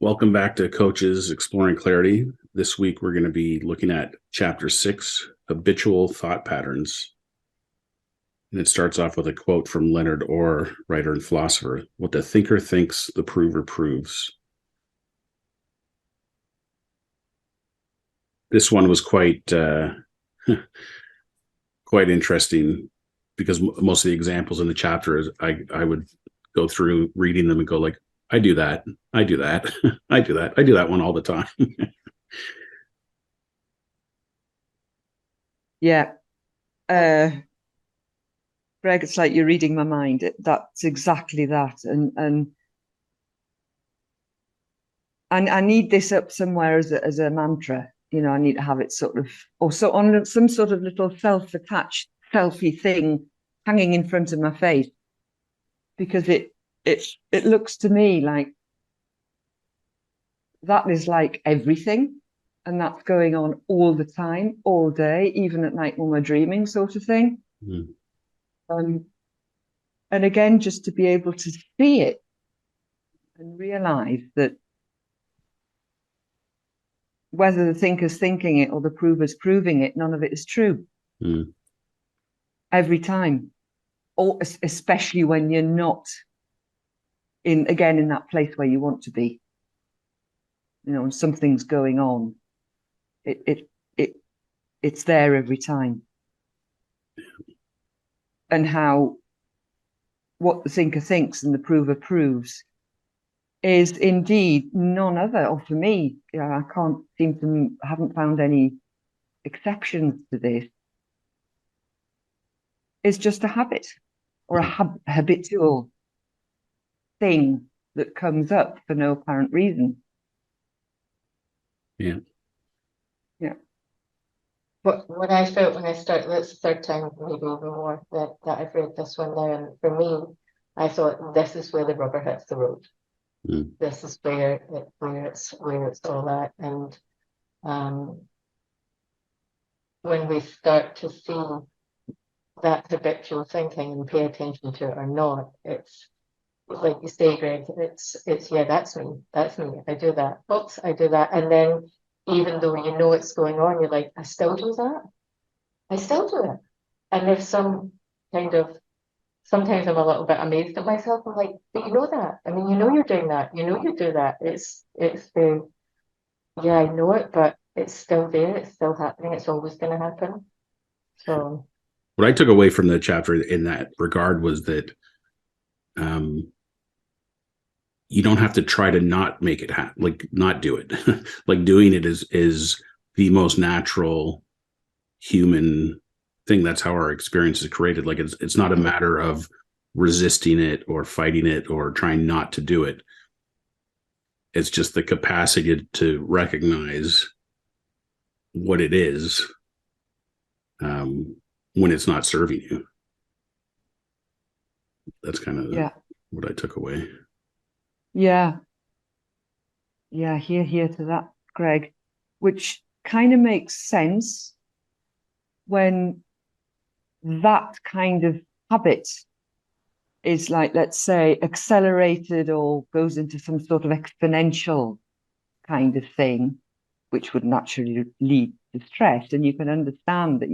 Welcome back to Coaches Exploring Clarity. This week, we're going to be looking at Chapter 6, Habitual Thought Patterns. And it starts off with a quote from Leonard Orr, writer and philosopher. What the thinker thinks, the prover proves. This one was quite interesting because most of the examples in the chapter, I would go through reading them and go like, I do that. I do that. I do that. I do that one all the time. Yeah. Greg, it's like you're reading my mind. That's exactly that. And I need this up somewhere as a mantra. You know, I need to have it sort of, or so on some sort of little self-attached selfie thing hanging in front of my face. Because it looks to me like that is like everything. And that's going on all the time, all day, even at night when we're dreaming, sort of thing. Mm. And again, just to be able to see it and realize that whether the thinker's thinking it or the prover's proving it, none of it is true. Mm. Every time, or especially when you're not in that place where you want to be, you know, and something's going on. It's there every time. And how what the thinker thinks and the prover proves is indeed none other, or for me, I haven't found any exceptions to this, is just a habit or a habitual thing that comes up for no apparent reason. Yeah. Yeah. But what I felt when I started, that's the third time, maybe even more, that I've read this one now. And for me, I thought this is where the rubber hits the road. Mm. This is where it's all at. And when we start to see that habitual thinking and pay attention to it or not, it's like you say, Greg, it's yeah, that's me. I do that. Oops, I do that. And then even though you know it's going on, you're like, I still do that. I still do it. And there's some kind of, sometimes I'm a little bit amazed at myself. I'm like, but you know that. I mean, you know you're doing that. You know you do that. It's the, yeah, I know it, but it's still there. It's still happening. It's always going to happen. So What I took away from the chapter in that regard was that you don't have to try to not make it happen, like not do it. Like doing it is the most natural human thing. That's how our experience is created. Like it's not a matter of resisting it or fighting it or trying not to do it. It's just the capacity to recognize what it is when it's not serving you. That's kind of what I took away. Yeah. Here to that, Greg, which kind of makes sense when that kind of habit is like, let's say, accelerated or goes into some sort of exponential kind of thing, which would naturally lead to stress. And you can understand that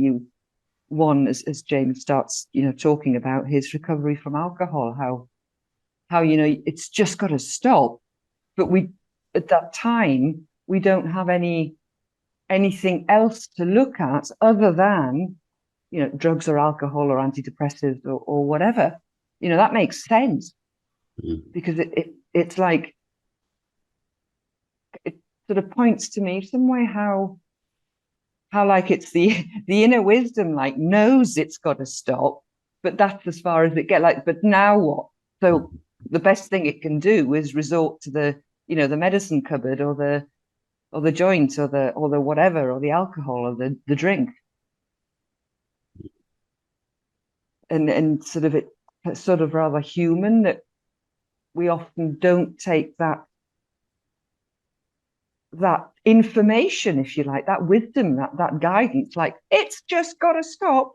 as James starts, talking about his recovery from alcohol, how it's just got to stop. But at that time, we don't have anything else to look at other than, drugs or alcohol or antidepressants or whatever. That makes sense because it's like, it sort of points to me some way how like it's the inner wisdom like knows it's got to stop, but that's as far as it gets. Like, but now what? So the best thing it can do is resort to the medicine cupboard or the joint or the whatever, or the alcohol or the drink. And sort of rather human that we often don't take that information, if you like, that wisdom, that guidance, like it's just got to stop,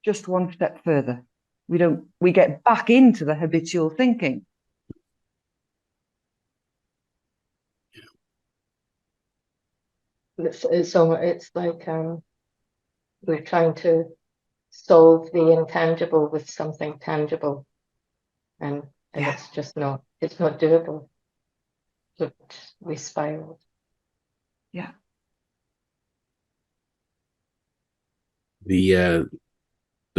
just one step further. We get back into the habitual thinking. it's like we're trying to solve the intangible with something tangible, and Yeah. it's not doable. But we spiraled. Yeah. The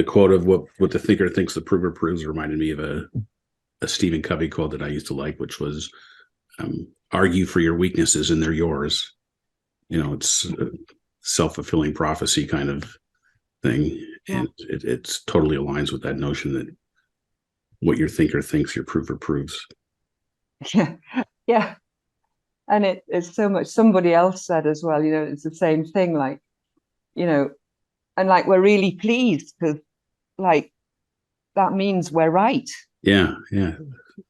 quote of what the thinker thinks the prover proves reminded me of a Stephen Covey quote that I used to like, which was, argue for your weaknesses and they're yours. It's a self-fulfilling prophecy kind of thing. Yeah. And it totally aligns with that notion that what your thinker thinks your prover proves. Yeah. Yeah. And it's so much, somebody else said as well, it's the same thing, like, and like, we're really pleased because like, that means we're right. Yeah. Yeah.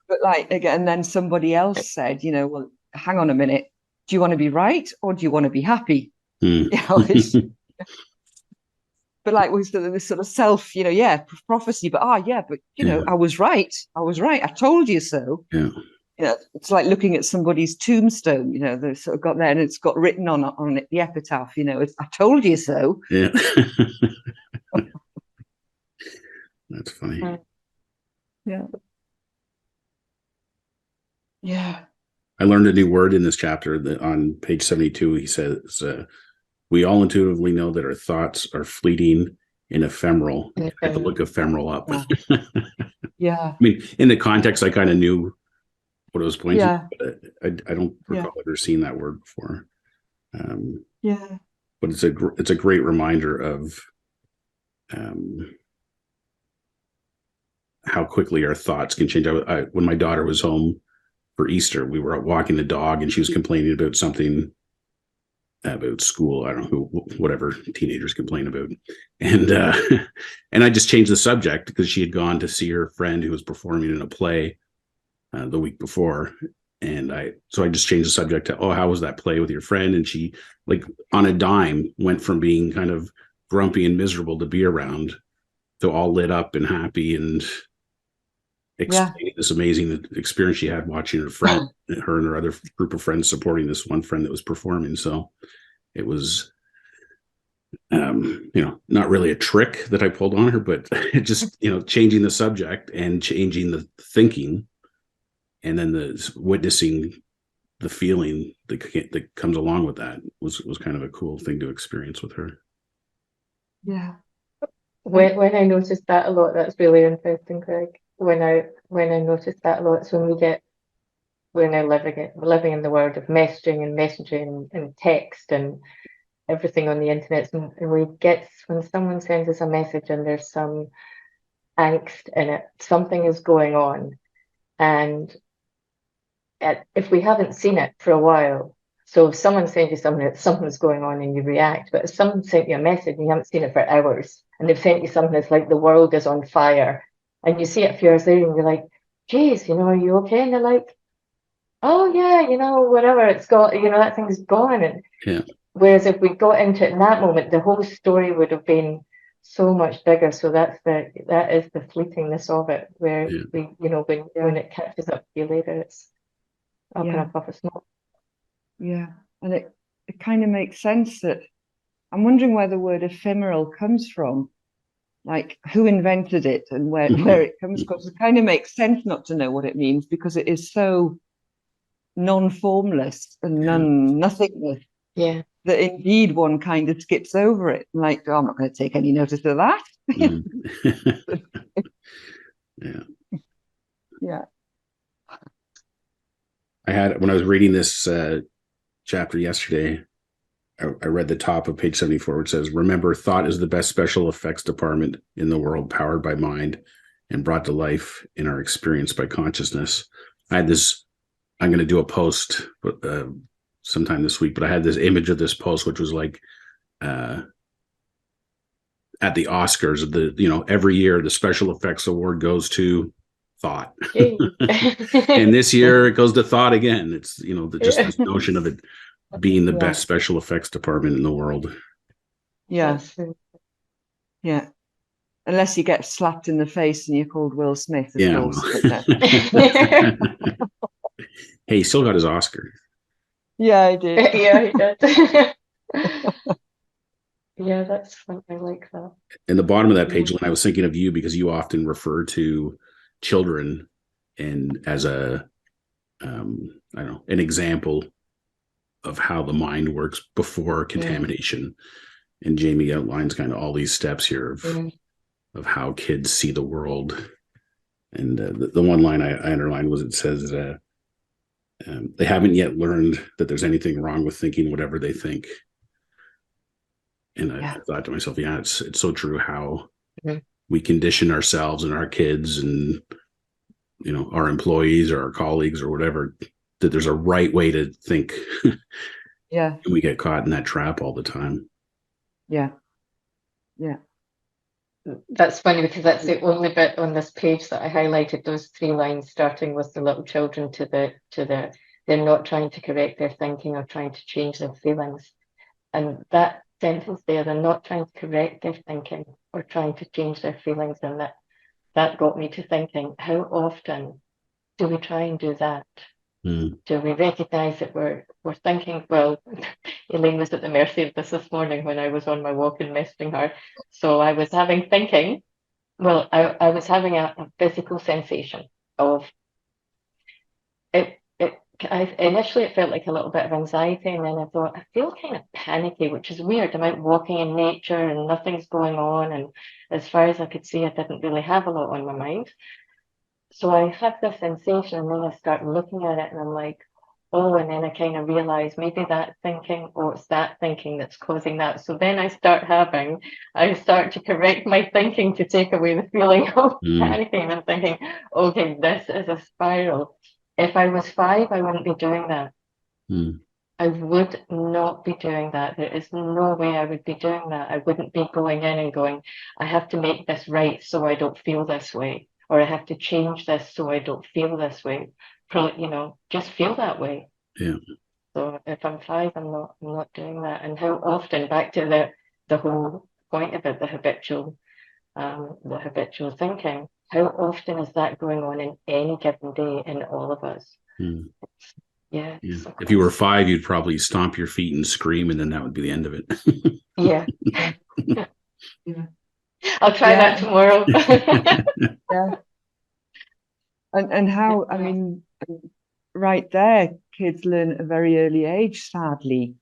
But like, again, then somebody else said, well, hang on a minute. Do you want to be right or do you want to be happy? It's, but like with this sort of self, prophecy, but but Yeah. I was right. I told you so. Yeah. It's like looking at somebody's tombstone, they've sort of got there and it's got written on it, the epitaph, it's, I told you so. Yeah. That's funny. Yeah. Yeah. I learned a new word in this chapter that on page 72, he says, we all intuitively know that our thoughts are fleeting and ephemeral. I had to look ephemeral up. Yeah. I mean, in the context, I kind of knew what it was pointing to, but I don't recall ever seeing that word before. Yeah. But it's a great reminder of how quickly our thoughts can change. When my daughter was home for Easter, we were out walking the dog and she was complaining about something about school. I don't know whatever teenagers complain about. And and I just changed the subject because she had gone to see her friend who was performing in a play the week before. And I just changed the subject to, oh, how was that play with your friend? And she, like on a dime, went from being kind of grumpy and miserable to be around to all lit up and happy and explaining this amazing experience she had watching her and her other group of friends supporting this one friend that was performing. So it was, not really a trick that I pulled on her, but it just, changing the subject and changing the thinking, and then the witnessing the feeling that comes along with that was kind of a cool thing to experience with her. Yeah. When I noticed that a lot, that's really interesting, Craig. When I noticed that a lot, it's we're now living in the world of messaging and text and everything on the internet, and we get, when someone sends us a message and there's some angst in it, something is going on, and if we haven't seen it for a while, so if someone sends you something, something's going on and you react, but if someone sent you a message and you haven't seen it for hours, and they've sent you something that's like the world is on fire, and you see it a few hours later and you're like, geez, are you okay? And they're like, oh yeah, whatever, it's got, that thing's gone. And yeah. Whereas if we got into it in that moment, the whole story would have been so much bigger. So that is the fleetingness of it, where we, when it catches up to you later, it's up and up off a smoke. Yeah, and it kind of makes sense that I'm wondering where the word ephemeral comes from, like who invented it and where it comes from. It kind of makes sense not to know what it means because it is so non-formless and nothingness. Yeah. That indeed one kind of skips over it. Like, oh, I'm not going to take any notice of that. Yeah. Yeah. When I was reading this chapter yesterday, I read the top of page 74, which says, remember, thought is the best special effects department in the world, powered by mind and brought to life in our experience by consciousness. I'm going to do a post sometime this week, but I had this image of this post, which was like at the Oscars, every year the special effects award goes to thought. And this year it goes to thought again. It's, just this notion of it being the best special effects department in the world. Yeah. Yeah. Unless you get slapped in the face and you're called Will Smith, of course. Hey, he still got his Oscar. Yeah, I did. Yeah, he did. Yeah, that's fun. I like that. In the bottom of that Yeah. page, Lynn, I was thinking of you because you often refer to children and as a I don't know, an example of how the mind works before contamination. And Jamie outlines kind of all these steps here of how kids see the world. And the one line I underlined was, it says, they haven't yet learned that there's anything wrong with thinking whatever they think. And I thought to myself, yeah, it's so true how we condition ourselves and our kids and, you know, our employees or our colleagues or whatever, that there's a right way to think. Yeah. And we get caught in that trap all the time. Yeah. Yeah. That's funny because that's the only bit on this page that I highlighted, those 3 lines starting with the little children to the they're not trying to correct their thinking or trying to change their feelings. And that sentence there, they're not trying to correct their thinking or trying to change their feelings. And that got me to thinking, how often do we try and do that? Do we recognize that we're thinking? Well, Elaine was at the mercy of this morning when I was on my walk and messaging her. So I was having thinking, well, I was having a physical sensation of it. Initially it felt like a little bit of anxiety, and then I thought, I feel kind of panicky, which is weird. I'm out walking in nature and nothing's going on, and as far as I could see, I didn't really have a lot on my mind. So I have this sensation, and then I start looking at it, and I'm like, oh, and then I kind of realize maybe that thinking, or it's that thinking that's causing that. So then I start to correct my thinking to take away the feeling of panicking and thinking, okay, this is a spiral. If I was 5, I wouldn't be doing that. I would not be doing that. There is no way I would be doing that. I wouldn't be going in and going, I have to make this right so I don't feel this way, or I have to change this so I don't feel this way. You know, just feel that way. Yeah. So if I'm 5, I'm not doing that. And how often, back to the whole point of it, the habitual thinking, how often is that going on in any given day in all of us? Yeah. If you were 5, you'd probably stomp your feet and scream, and then that would be the end of it. Yeah. I'll try that tomorrow. Yeah. And how, I mean, right there, kids learn at a very early age, sadly,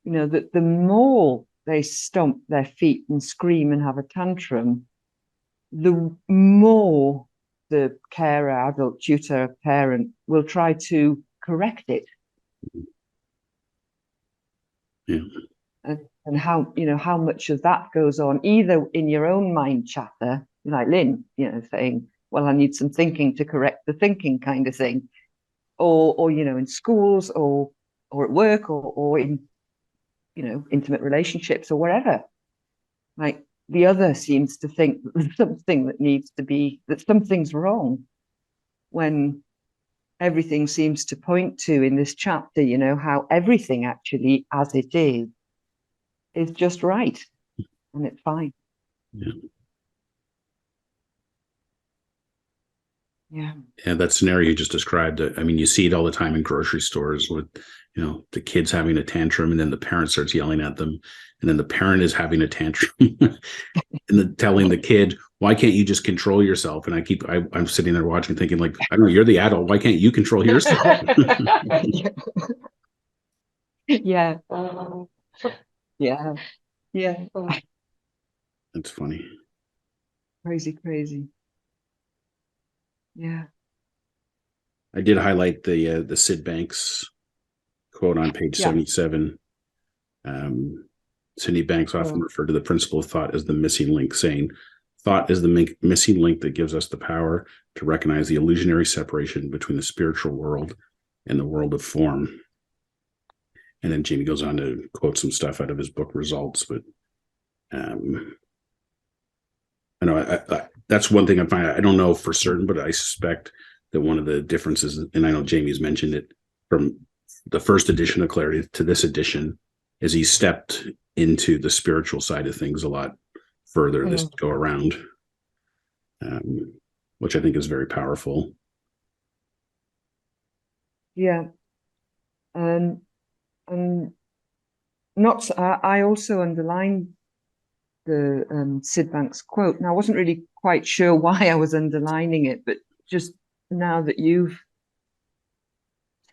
you know, that the more they stomp their feet and scream and have a tantrum, the more the carer, adult, tutor, parent will try to correct it. Yeah. And how, you know, how much of that goes on either in your own mind chatter, like Lynn, you know, saying, well, I need some thinking to correct the thinking kind of thing, or you know, in schools or at work or in, you know, intimate relationships or wherever. Like the other seems to think that there's something that needs to be, that something's wrong, when everything seems to point to in this chapter, you know, how everything actually as it is just right and it's fine. Yeah. And that scenario you just described, I mean, you see it all the time in grocery stores with, you know, the kids having a tantrum, and then the parent starts yelling at them, and then the parent is having a tantrum and then telling the kid, why can't you just control yourself? And I'm sitting there watching thinking, like, I don't know, you're the adult, why can't you control yourself? Yeah. Yeah. Yeah. That's funny. Crazy. Yeah. I did highlight the Sid Banks quote on page 77. Sydney Banks often referred to the principle of thought as the missing link, saying, thought is the missing link that gives us the power to recognize the illusionary separation between the spiritual world and the world of form. And then Jamie goes on to quote some stuff out of his book Results. But I know that's one thing I find. I don't know for certain, but I suspect that one of the differences, and I know Jamie's mentioned it, from the first edition of Clarity to this edition, is he stepped into the spiritual side of things a lot further this go around, which I think is very powerful. Yeah. And not. I also underlined the Sid Banks quote. Now, I wasn't really quite sure why I was underlining it, but just now that you've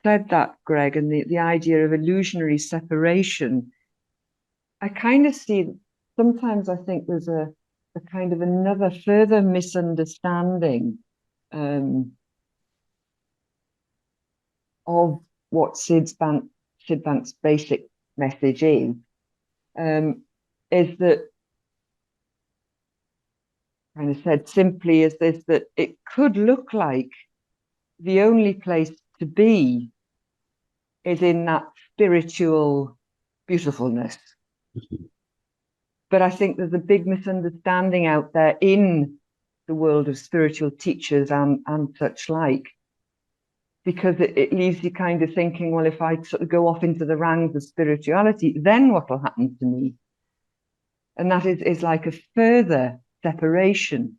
said that, Greg, and the idea of illusionary separation, I kind of see, sometimes I think there's a kind of another further misunderstanding of what Sid Banks' basic message is that, kind of said simply, is this, that it could look like the only place to be is in that spiritual beautifulness. But I think there's a big misunderstanding out there in the world of spiritual teachers and such like, because it leaves you kind of thinking, well, if I sort of go off into the ranks of spirituality, then what will happen to me? And that is like a further separation.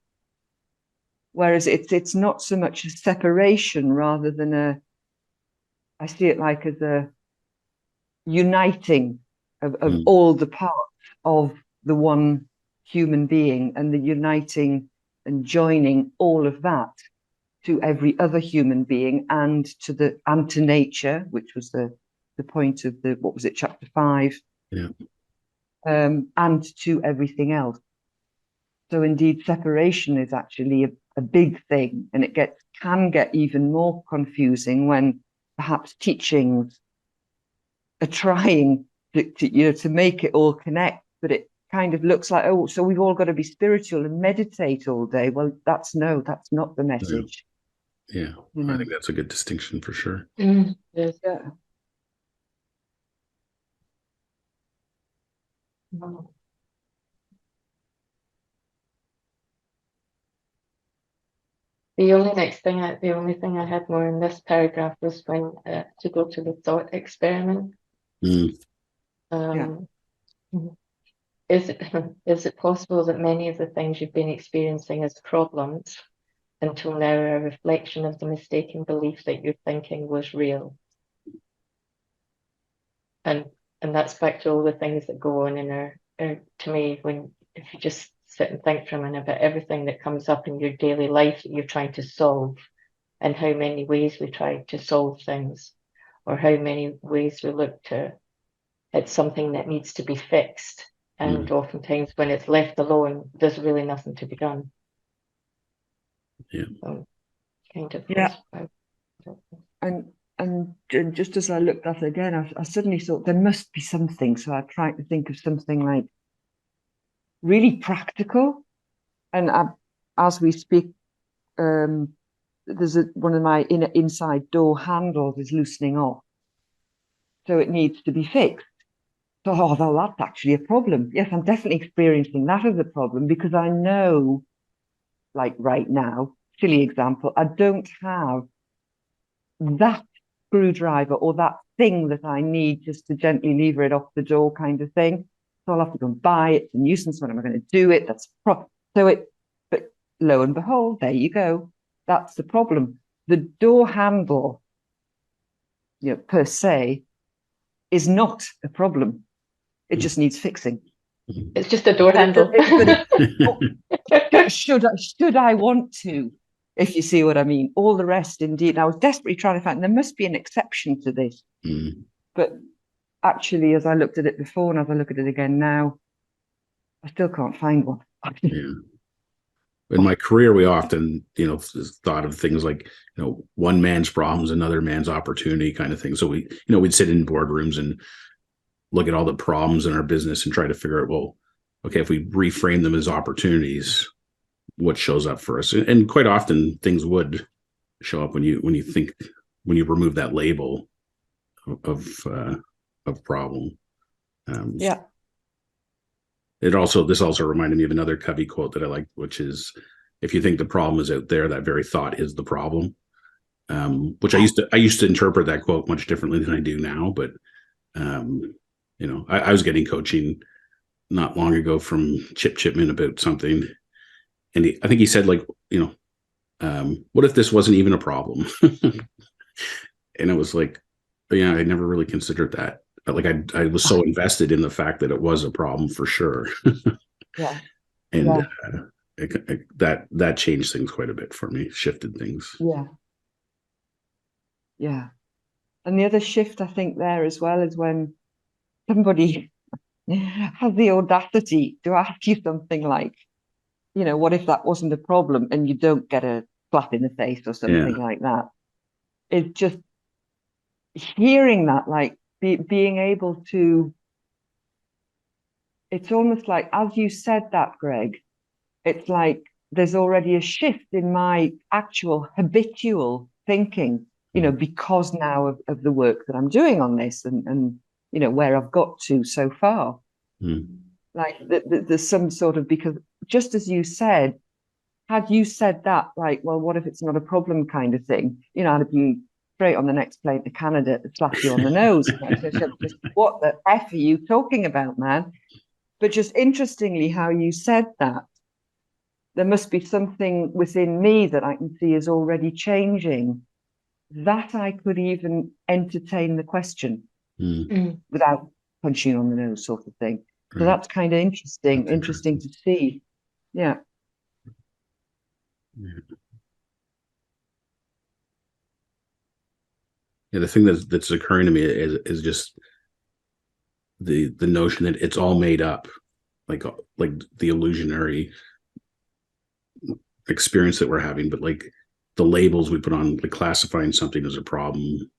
Whereas it's not so much a separation rather than I see it like as a uniting of all the parts of the one human being, and the uniting and joining all of that to every other human being and to nature, which was the point of what was it, chapter 5, and to everything else. So indeed, separation is actually a big thing, and it can get even more confusing when perhaps teachings are trying to make it all connect, but it kind of looks like, oh, so we've all got to be spiritual and meditate all day. Well, that's not the message. Yeah, I think that's a good distinction for sure. Yes. Yeah. The only thing I had more in this paragraph was when to go to the thought experiment. Is it possible that many of the things you've been experiencing as problems until now are a reflection of the mistaken belief that your thinking was real? And that's back to all the things that go on in our to me, if you just sit and think for a minute about everything that comes up in your daily life that you're trying to solve, and how many ways we try to solve things, or how many ways we look to it's something that needs to be fixed. And oftentimes when it's left alone, there's really nothing to be done. Yeah. So, kind of. Yeah. And just as I looked at it again, I suddenly thought there must be something. So I tried to think of something like really practical. And as we speak, there's one of my inside door handles is loosening off. So it needs to be fixed. So, well, that's actually a problem. Yes, I'm definitely experiencing that as a problem, because I know, like right now, silly example, I don't have that screwdriver or that thing that I need just to gently lever it off the door kind of thing. So I'll have to go and buy it. It's a nuisance. When am I going to do it? But lo and behold, there you go. That's the problem. The door handle, per se, is not a problem. It just needs fixing. It's just a door handle. Should I want to, if you see what I mean? All the rest, indeed. I was desperately trying to find, there must be an exception to this. But actually, as I looked at it before and as I look at it again now, I still can't find one. Yeah. In my career, we often, thought of things like, one man's problems, another man's opportunity kind of thing. So we'd sit in boardrooms and look at all the problems in our business and try to figure out, well, okay, if we reframe them as opportunities, what shows up for us? And quite often things would show up when you remove that label of problem. This also reminded me of another Covey quote that I like, which is, if you think the problem is out there, that very thought is the problem. Which I used to interpret that quote much differently than I do now, but I was getting coaching not long ago from Chip Chipman about something, and I think he said, like, what if this wasn't even a problem? And it was like, yeah, I never really considered that. like I was so invested in the fact that it was a problem for sure. Yeah. And Yeah. that changed things quite a bit for me, shifted things. Yeah. Yeah. And the other shift I think there as well is when somebody has the audacity to ask you something like, what if that wasn't a problem, and you don't get a slap in the face or something like that. It's just hearing that, like being able to, it's almost like, as you said that, Greg, it's like there's already a shift in my actual habitual thinking, because now of the work that I'm doing on this and where I've got to so far. Like there's some sort of, because just as you said, had you said that, like, well, what if it's not a problem kind of thing, I'd be straight on the next plane to Canada to slap you on the nose. Just, what the F are you talking about, man? But just interestingly, how you said that, there must be something within me that I can see is already changing, that I could even entertain the question without punching on the nose, sort of thing. So that's kind of interesting to see. Yeah. Yeah, the thing that's occurring to me is just the notion that it's all made up, like the illusionary experience that we're having, but like the labels we put on, like classifying something as a problem,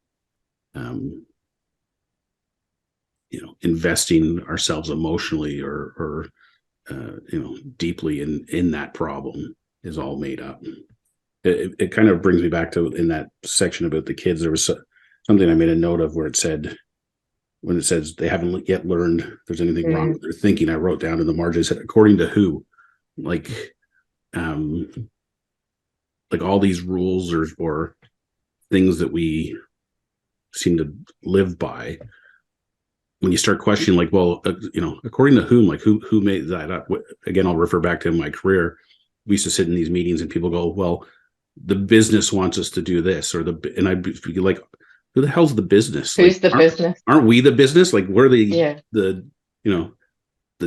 investing ourselves emotionally or deeply in that problem is all made up. It kind of brings me back to, in that section about the kids, there was something I made a note of where it said, when it says they haven't yet learned there's anything wrong with their thinking, I wrote down in the margin, I said, according to who? Like all these rules or things that we seem to live by, when you start questioning, like, well, according to whom, like who made that up? Again, I'll refer back to my career. We used to sit in these meetings and people go, well, the business wants us to do this, and I'd be like, who the hell's the business? Who's like, the business? Aren't we the business? Like, we're the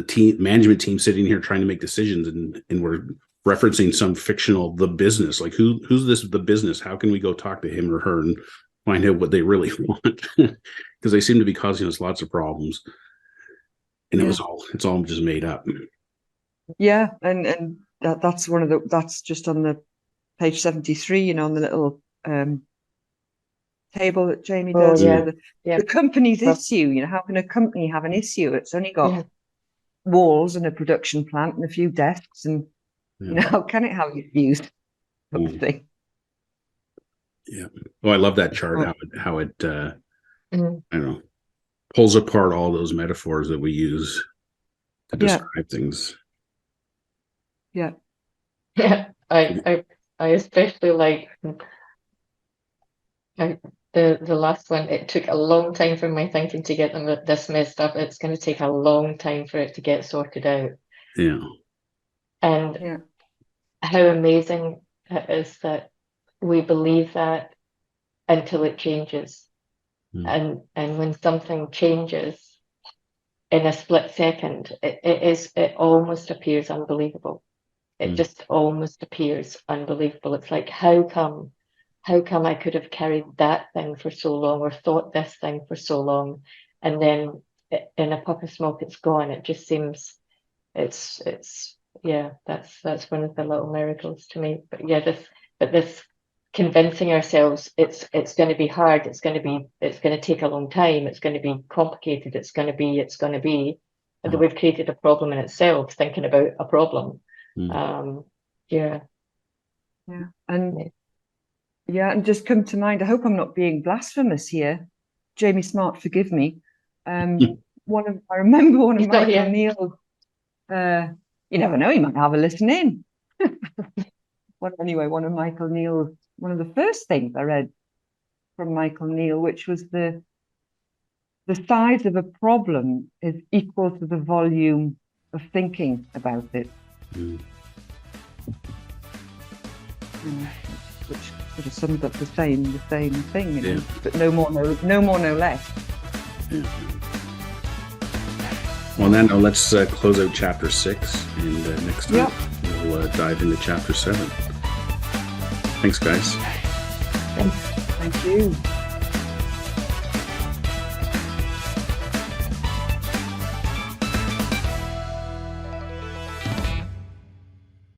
team management team sitting here trying to make decisions, and we're referencing some fictional the business. Like, who's this the business? How can we go talk to him or her and find out what they really want? Because they seem to be causing us lots of problems, and it's all just made up. Yeah, and that's that's just on the page 73, on the little table that Jamie does. The company's issue. How can a company have an issue? It's only got walls and a production plant and a few desks, and how can it have issues? Thing. Yeah. Oh, I love that chart. How it I don't know, pulls apart all those metaphors that we use to describe things. Yeah. Yeah. I especially like the last one. It took a long time for my thinking to get them dismissed up. It's going to take a long time for it to get sorted out. Yeah. And how amazing it is that we believe that until it changes. And when something changes in a split second, it almost appears unbelievable. It just almost appears unbelievable. It's like, how come I could have carried that thing for so long, or thought this thing for so long, and then in a puff of smoke it's gone. It just seems that's one of the little miracles to me. But this convincing ourselves it's going to be hard, it's going to take a long time, it's going to be complicated, it's going to be, and that we've created a problem in itself, thinking about a problem. And just come to mind, I hope I'm not being blasphemous here, Jamie Smart, forgive me. I remember one of Michael Neal's, you never know, he might have a listen in. One of Michael Neal's, one of the first things I read from Michael Neal, which was the size of a problem is equal to the volume of thinking about it. Which sort of sums up the same thing, but no more, no less. Yeah. Well, then let's close out chapter 6, and next time we'll dive into chapter 7. Thanks, guys. Thank you.